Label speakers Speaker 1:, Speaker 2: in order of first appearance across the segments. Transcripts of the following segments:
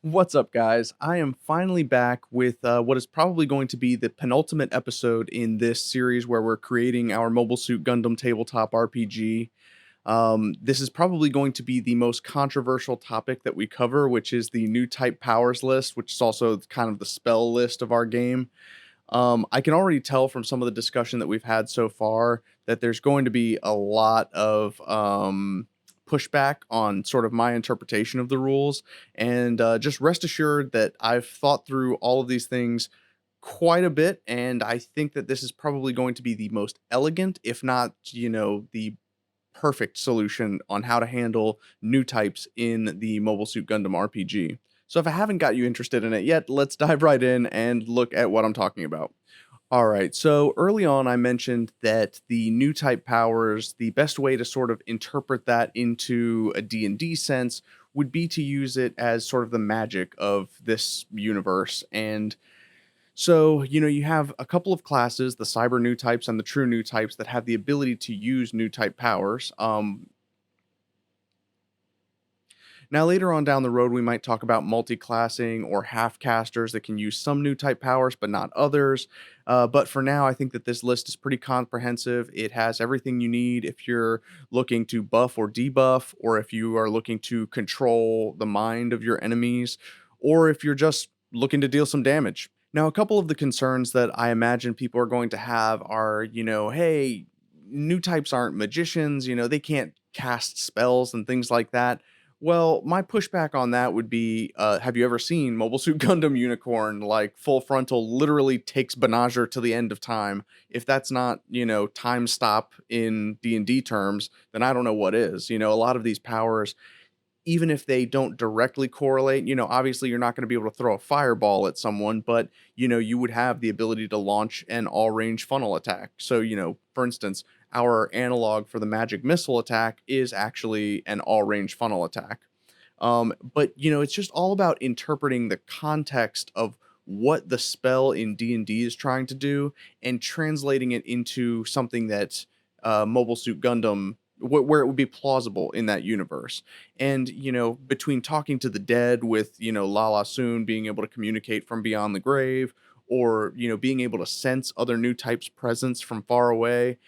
Speaker 1: What's up, guys? I am finally back with what is probably going to be the penultimate episode in this series where we're creating our Mobile Suit Gundam tabletop RPG. This is probably going to be the most controversial topic that we cover, which is the new type powers list, which is also kind of the spell list of our game. I can already tell from some of the discussion that we've had so far that there's going to be a lot of pushback on sort of my interpretation of the rules. And just rest assured that I've thought through all of these things quite a bit. And I think that this is probably going to be the most elegant, if not, the perfect solution on how to handle new types in the Mobile Suit Gundam RPG. So if I haven't got you interested in it yet, let's dive right in and look at what I'm talking about. All right, so early on, I mentioned that the new type powers, the best way to sort of interpret that into a D&D sense would be to use it as sort of the magic of this universe. And so, you have a couple of classes, the cyber new types and the true new types, that have the ability to use new type powers. Now, later on down the road, we might talk about multi-classing or half-casters that can use some new type powers, but not others. But for now, I think that this list is pretty comprehensive. It has everything you need if you're looking to buff or debuff, or if you are looking to control the mind of your enemies, or if you're just looking to deal some damage. Now, a couple of the concerns that I imagine people are going to have are, hey, new types aren't magicians, they can't cast spells and things like that. Well, my pushback on that would be, have you ever seen Mobile Suit Gundam Unicorn? Like, full frontal literally takes Banagher to the end of time. If that's not, time stop in D&D terms, then I don't know what is. A lot of these powers, even if they don't directly correlate, obviously you're not going to be able to throw a fireball at someone, but, you would have the ability to launch an all range funnel attack. So, for instance, our analog for the magic missile attack is actually an all range funnel attack. But, it's just all about interpreting the context of what the spell in D&D is trying to do and translating it into something that Mobile Suit Gundam where it would be plausible in that universe. And, between talking to the dead with, Lala Soon being able to communicate from beyond the grave, or, being able to sense other new types' presence from far away,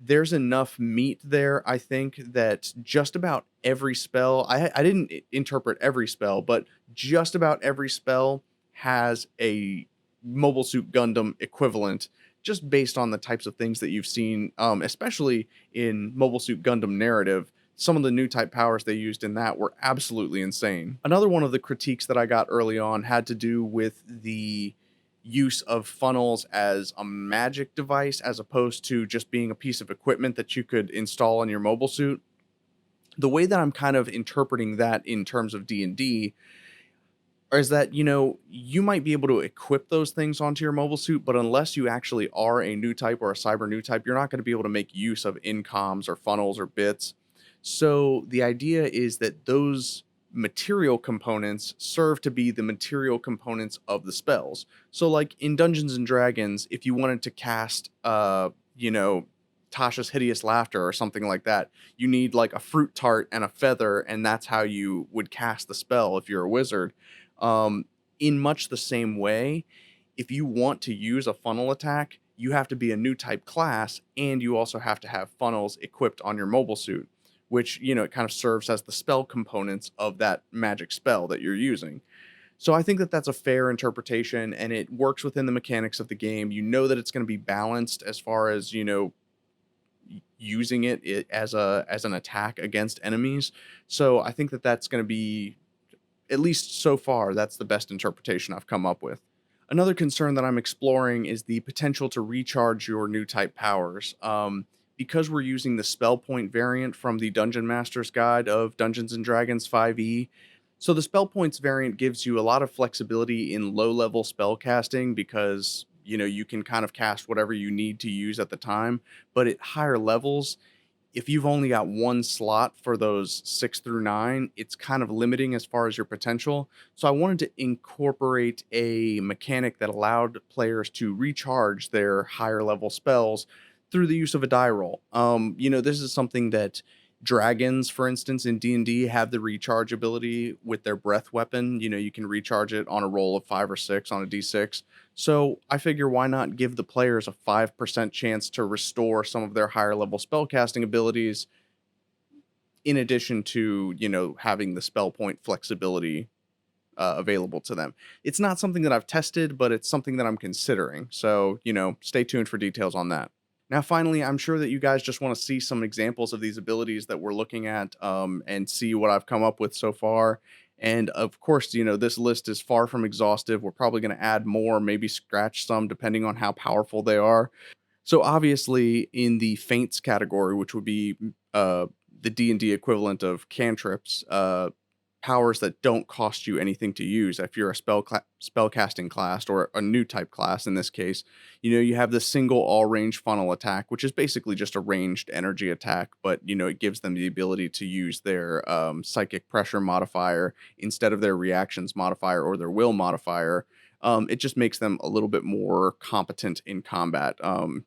Speaker 1: there's enough meat there, I think, that just about every spell, I didn't interpret every spell, but just about every spell has a Mobile Suit Gundam equivalent, just based on the types of things that you've seen, especially in Mobile Suit Gundam narrative. Some of the new type powers they used in that were absolutely insane. Another one of the critiques that I got early on had to do with the use of funnels as a magic device as opposed to just being a piece of equipment that you could install in your mobile suit. The way that I'm kind of interpreting that in terms of D&D is that, you might be able to equip those things onto your mobile suit, but unless you actually are a new type or a cyber new type, you're not going to be able to make use of incoms or funnels or bits. So the idea is that those material components serve to be the material components of the spells. So like in Dungeons and Dragons, if you wanted to cast Tasha's Hideous Laughter or something like that, you need like a fruit tart and a feather, and that's how you would cast the spell if you're a wizard. In much the same way, if you want to use a funnel attack, you have to be a new type class, and you also have to have funnels equipped on your mobile suit, which, it kind of serves as the spell components of that magic spell that you're using. So I think that that's a fair interpretation, and it works within the mechanics of the game. You know that it's going to be balanced as far as, using it as an attack against enemies. So I think that that's going to be, at least so far, that's the best interpretation I've come up with. Another concern that I'm exploring is the potential to recharge your new type powers. Because we're using the spell point variant from the Dungeon Master's Guide of Dungeons and Dragons 5e, so the spell points variant gives you a lot of flexibility in low level spell casting because, you can kind of cast whatever you need to use at the time. But at higher levels, if you've only got one slot for those 6 through 9, it's kind of limiting as far as your potential. So I wanted to incorporate a mechanic that allowed players to recharge their higher level spells through the use of a die roll. This is something that Dragons, for instance, in D&D have the recharge ability with their breath weapon. You can recharge it on a roll of 5 or 6 on a D6. So I figure why not give the players a 5% chance to restore some of their higher level spellcasting abilities in addition to, having the spell point flexibility available to them. It's not something that I've tested, but it's something that I'm considering. So, stay tuned for details on that. Now, finally, I'm sure that you guys just want to see some examples of these abilities that we're looking at, and see what I've come up with so far. And of course, this list is far from exhaustive. We're probably going to add more, maybe scratch some, depending on how powerful they are. So obviously, in the feints category, which would be the D&D equivalent of cantrips, powers that don't cost you anything to use. If you're a spellcasting class or a new type class in this case, you have the single all range funnel attack, which is basically just a ranged energy attack, but it gives them the ability to use their psychic pressure modifier instead of their reactions modifier or their will modifier. It just makes them a little bit more competent in combat.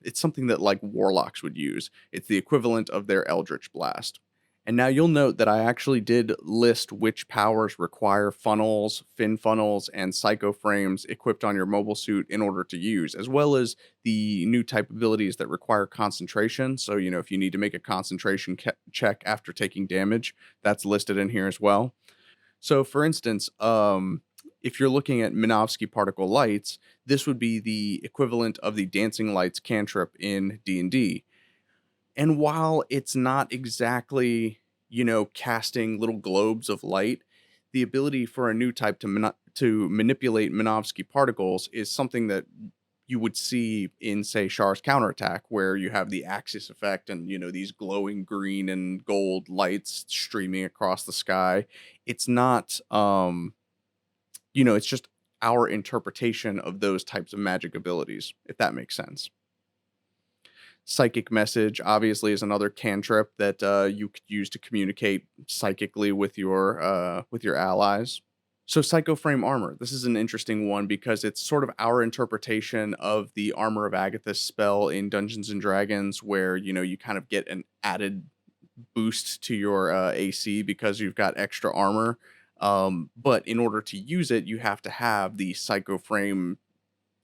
Speaker 1: It's something that like warlocks would use. It's the equivalent of their Eldritch Blast. And now you'll note that I actually did list which powers require funnels, fin funnels, and psycho frames equipped on your mobile suit in order to use, as well as the new type abilities that require concentration. So, if you need to make a concentration check after taking damage, that's listed in here as well. So, for instance, if you're looking at Minovsky particle lights, this would be the equivalent of the dancing lights cantrip in D&D. And while it's not exactly, casting little globes of light, the ability for a new type to manipulate Minovsky particles is something that you would see in, say, Char's counterattack, where you have the axis effect and, these glowing green and gold lights streaming across the sky. It's not, it's just our interpretation of those types of magic abilities, if that makes sense. Psychic message obviously is another cantrip that you could use to communicate psychically with your allies. So Psycho Frame Armor. This is an interesting one because it's sort of our interpretation of the Armor of Agathis spell in Dungeons and Dragons, where you kind of get an added boost to your AC because you've got extra armor. But in order to use it, you have to have the Psycho Frame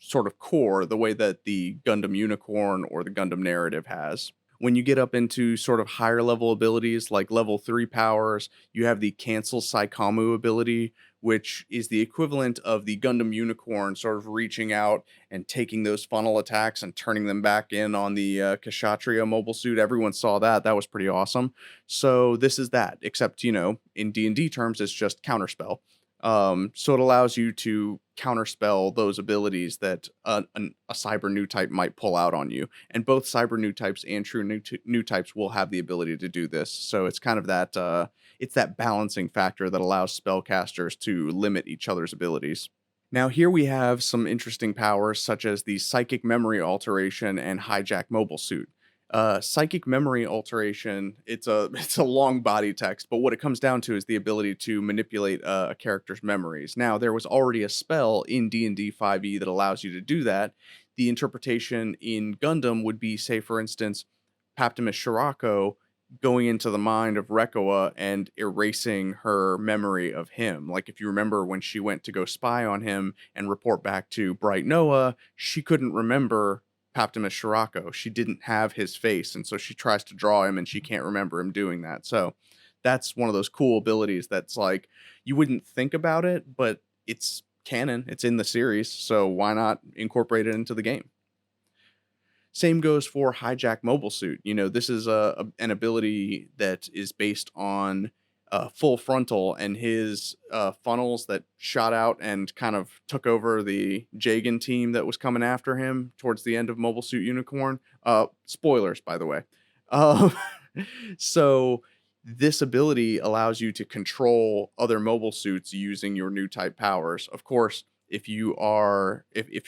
Speaker 1: sort of core, the way that the Gundam Unicorn or the Gundam narrative has. When you get up into sort of higher level abilities like level 3 powers, you have the Cancel Saikamu ability, which is the equivalent of the Gundam Unicorn sort of reaching out and taking those funnel attacks and turning them back in on the Kshatriya mobile suit. Everyone saw that. That was pretty awesome. So this is that, except, in D&D terms, it's just counterspell. So it allows you to counterspell those abilities that a cyber new type might pull out on you. And both cyber new types and true new types will have the ability to do this. So it's kind of that it's that balancing factor that allows spellcasters to limit each other's abilities. Now here we have some interesting powers such as the psychic memory alteration and hijack mobile suit. Psychic memory alteration, it's a it's a long body text, but what it comes down to is the ability to manipulate a character's memories. Now, there was already a spell in D&D 5e that allows you to do that. The interpretation in Gundam would be, say, for instance, Paptimus Scirocco going into the mind of Rekoa and erasing her memory of him. Like if you remember when she went to go spy on him and report back to Bright Noah, she couldn't remember Paptimus Scirocco. She didn't have his face, and so she tries to draw him and she can't remember him doing that. So that's one of those cool abilities that's like you wouldn't think about it, but it's canon. It's in the series, so why not incorporate it into the game? Same goes for Hijack Mobile Suit. This is an ability that is based on Full Frontal and his funnels that shot out and kind of took over the Jagan team that was coming after him towards the end of Mobile Suit Unicorn. Spoilers, by the way. Uh, so this ability allows you to control other mobile suits using your new type powers. Of course, if you're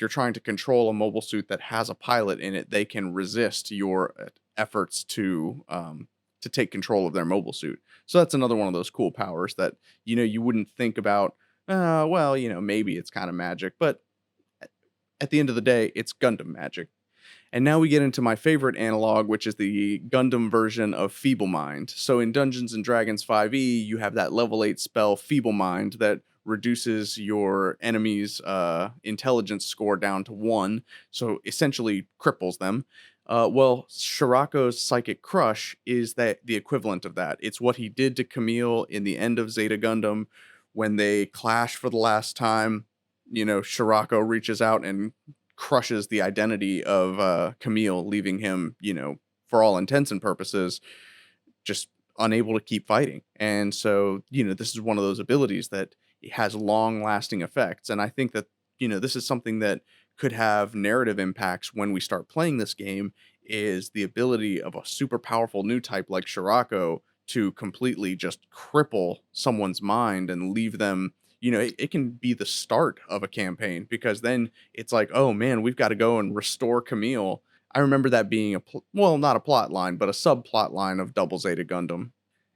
Speaker 1: trying to control a mobile suit that has a pilot in it, they can resist your efforts to take control of their mobile suit. So that's another one of those cool powers that you wouldn't think about. Maybe it's kind of magic, but at the end of the day, it's Gundam magic. And now we get into my favorite analog, which is the Gundam version of Feeble Mind. So in Dungeons and Dragons 5e, you have that level 8 spell Feeble Mind that reduces your enemy's intelligence score down to 1, so essentially cripples them. Well, Scirocco's Psychic Crush is the equivalent of that. It's what he did to Camille in the end of Zeta Gundam when they clash for the last time. Scirocco reaches out and crushes the identity of Camille, leaving him, for all intents and purposes, just unable to keep fighting. And so, this is one of those abilities that has long lasting effects. And I think that, this is something that could have narrative impacts when we start playing this game, is the ability of a super powerful new type like Scirocco to completely just cripple someone's mind and leave them. It can be the start of a campaign, because then it's like, oh man, we've got to go and restore Camille. I remember that being well, not a plot line, but a subplot line of Double Zeta Gundam.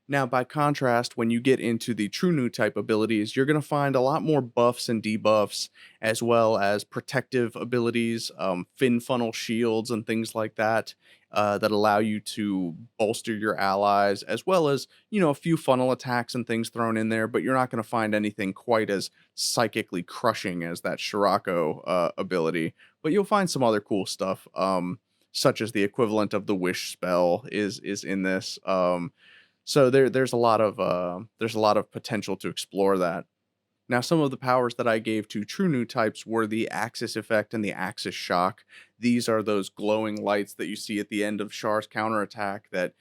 Speaker 1: Now, by contrast, when you get into the true new type abilities, you're going to find a lot more buffs and debuffs, as well as protective abilities, fin funnel shields, and things like that, that allow you to bolster your allies, as well as, a few funnel attacks and things thrown in there, but you're not going to find anything quite as psychically crushing as that Scirocco ability. But you'll find some other cool stuff, such as the equivalent of the Wish spell is in this. So there's a lot of potential to explore that. Now, some of the powers that I gave to true new types were the Axis effect and the Axis shock. These are those glowing lights that you see at the end of Char's counterattack that,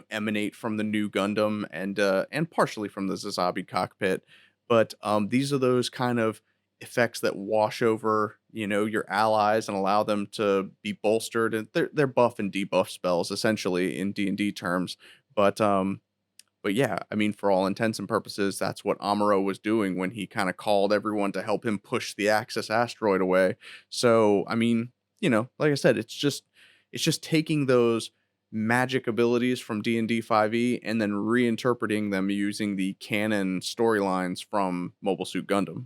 Speaker 1: emanate from the new Gundam and partially from the Zazabi cockpit. But these are those kind of effects that wash over, your allies and allow them to be bolstered. And they're buff and debuff spells essentially in D&D terms. But yeah, I mean, for all intents and purposes, that's what Amuro was doing when he kind of called everyone to help him push the Axis asteroid away. So, I mean, like I said, it's just taking those magic abilities from D&D 5e and then reinterpreting them using the canon storylines from Mobile Suit Gundam.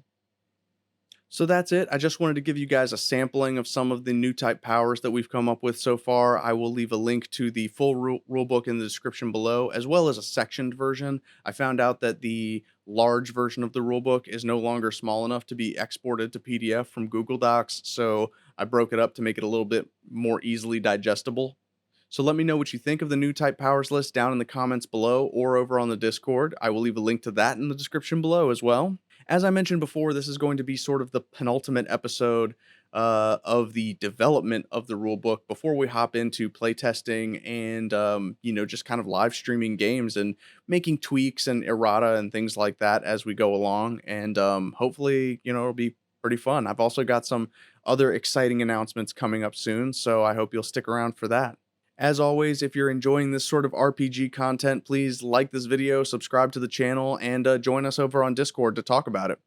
Speaker 1: So that's it. I just wanted to give you guys a sampling of some of the new type powers that we've come up with so far. I will leave a link to the full rulebook in the description below, as well as a sectioned version. I found out that the large version of the rulebook is no longer small enough to be exported to PDF from Google Docs, so I broke it up to make it a little bit more easily digestible. So let me know what you think of the new type powers list down in the comments below or over on the Discord. I will leave a link to that in the description below as well. As I mentioned before, this is going to be sort of the penultimate episode of the development of the rulebook before we hop into playtesting and, just kind of live streaming games and making tweaks and errata and things like that as we go along. And hopefully, it'll be pretty fun. I've also got some other exciting announcements coming up soon, so I hope you'll stick around for that. As always, if you're enjoying this sort of RPG content, please like this video, subscribe to the channel, and join us over on Discord to talk about it.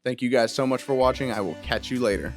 Speaker 1: Thank you guys so much for watching. I will catch you later.